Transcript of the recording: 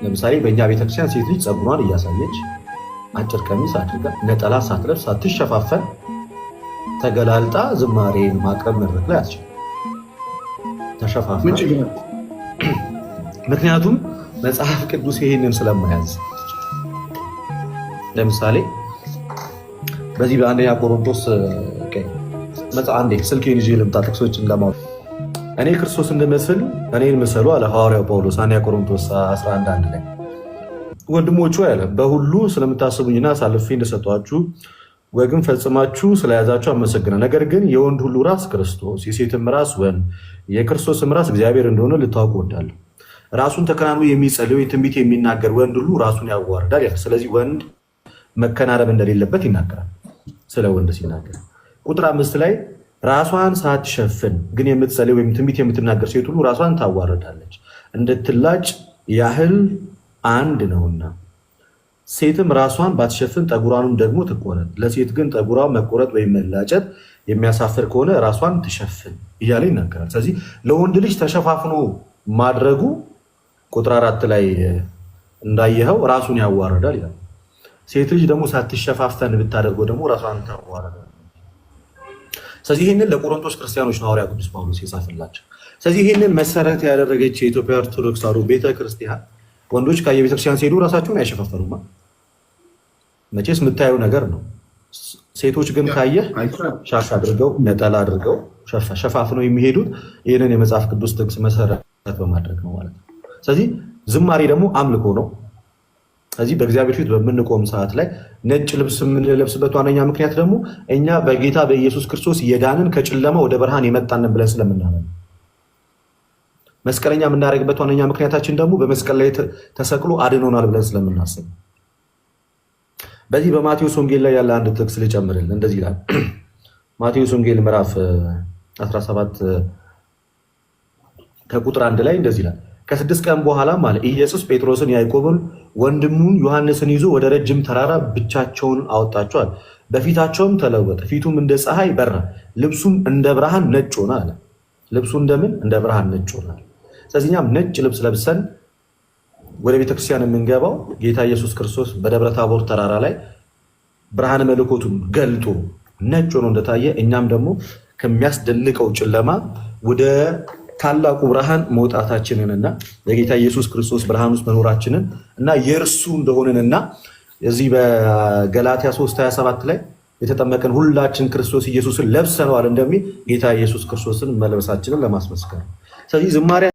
ለምሳሌ በእኛ ቤተክርስቲያን ሴት ልጅ ጸጉሯን እያሳየች አጭር ቀሚስ አድርጋ ነጠላ ሳትለብስ ሳትሸፋፈን ተገላልጣ ዝማሬን ማቅረብ መድረክ ላይ አትችልም። ተሸፋፍና ምክንያቱም መጽሐፍ ቅዱስ ይሄንን ስለማያዝ። ለምሳሌ በዚህ በአንደኛ ቆሮንቶስ አንዴ ስልኬን ይዤ ልምጣ ጥቅሶችን ለማወቅ እኔ ክርስቶስ እንደመስል እኔን ምሰሉ አለ ሐዋርያው ጳውሎስ አንደኛ ቆሮንቶስ 11:1 ላይ ወንድሞቹ ያለ በሁሉ ስለምታስቡኝና አሳልፌ እንደሰጧችሁ ወግን ፈጽማችሁ ስለያዛችሁ አመሰግናለሁ። ነገር ግን የወንድ ሁሉ ራስ ክርስቶስ፣ የሴትም ራስ ወንድ፣ የክርስቶስም ራስ እግዚአብሔር እንደሆነ ልታውቁ እወዳለሁ። ራሱን ተከናንቦ የሚጸልይ ትንቢት የሚናገር ወንድ ሁሉ ራሱን ያዋርዳል ያለ። ስለዚህ ወንድ መከናረብ እንደሌለበት ይናገራል። ስለ ወንድ ሲናገር ቁጥር 5 ላይ ራሷን ሳትሸፍን ግን የምትጸልይ ወይም ትንቢት የምትናገር ሴት ሁሉ ራሷን ታዋርዳለች፣ እንድትላጭ ያህል አንድ ነውና። ሴትም ራሷን ባትሸፍን ጠጉሯንም ደግሞ ትቆረጥ። ለሴት ግን ጠጉሯ መቆረጥ ወይም መላጨት የሚያሳፍር ከሆነ ራሷን ትሸፍን እያለ ይናገራል። ስለዚህ ለወንድ ልጅ ተሸፋፍኖ ማድረጉ ቁጥር 4 ላይ እንዳየኸው ራሱን ያዋርዳል ይላል። ሴት ልጅ ደግሞ ሳትሸፋፈን ብታደርገው ደግሞ ራሷን ታዋርዳል። ስለዚህ ይህንን ለቆሮንቶስ ክርስቲያኖች ነው ሐዋርያ ቅዱስ ጳውሎስ የጻፈላቸው። ስለዚህ ይህንን መሰረት ያደረገች የኢትዮጵያ ኦርቶዶክስ ተዋሕዶ ቤተክርስቲያን ወንዶች ከየቤተክርስቲያን ሲሄዱ ራሳቸውን አይሸፋፈኑማ። መቼስ የምታየው ነገር ነው። ሴቶች ግን ካየህ ሻሽ አድርገው ነጠላ አድርገው ሸፋፍነው የሚሄዱት ይህንን የመጽሐፍ ቅዱስ ጥቅስ መሰረት በማድረግ ነው ማለት ነው። ስለዚህ ዝማሬ ደግሞ አምልኮ ነው። ስለዚህ በእግዚአብሔር ፊት በምንቆም ሰዓት ላይ ነጭ ልብስ የምንለብስበት ዋነኛ ምክንያት ደግሞ እኛ በጌታ በኢየሱስ ክርስቶስ የዳንን ከጨለማ ወደ ብርሃን የመጣንን ብለን ስለምናምን፣ መስቀለኛ የምናደርግበት ዋነኛ ምክንያታችን ደግሞ በመስቀል ላይ ተሰቅሎ አድኖናል ብለን ስለምናስብ። በዚህ በማቴዎስ ወንጌል ላይ ያለ አንድ ጥቅስ ልጨምርልን። እንደዚህ ይላል። ማቴዎስ ወንጌል ምዕራፍ 17 ከቁጥር 1 ላይ እንደዚህ ይላል። ከ6 ቀን በኋላ ማለት ኢየሱስ ጴጥሮስን፣ ያዕቆብን፣ ወንድሙን ዮሐንስን ይዞ ወደ ረጅም ተራራ ብቻቸውን አወጣቸዋል። በፊታቸውም ተለወጠ፣ ፊቱም እንደ ፀሐይ በራ፣ ልብሱም እንደ ብርሃን ነጭ ሆነ አለ። ልብሱ እንደምን? እንደ ብርሃን ነጭ ሆነ። ስለዚህ እኛም ነጭ ልብስ ለብሰን ወደ ቤተክርስቲያን የምንገባው ጌታ ኢየሱስ ክርስቶስ በደብረ ታቦር ተራራ ላይ ብርሃነ መለኮቱን ገልጦ ነጭ ሆኖ እንደታየ እኛም ደግሞ ከሚያስደንቀው ጨለማ ወደ ታላቁ ብርሃን መውጣታችንንና የጌታ ኢየሱስ ክርስቶስ ብርሃን ውስጥ መኖራችንን እና የእርሱ እንደሆነንና እዚህ በገላትያ 3:27 ላይ የተጠመቀን ሁላችን ክርስቶስ ኢየሱስን ለብሰነዋል እንደሚል ጌታ ኢየሱስ ክርስቶስን መልበሳችንን ለማስመስከር። ስለዚህ ዝማሬ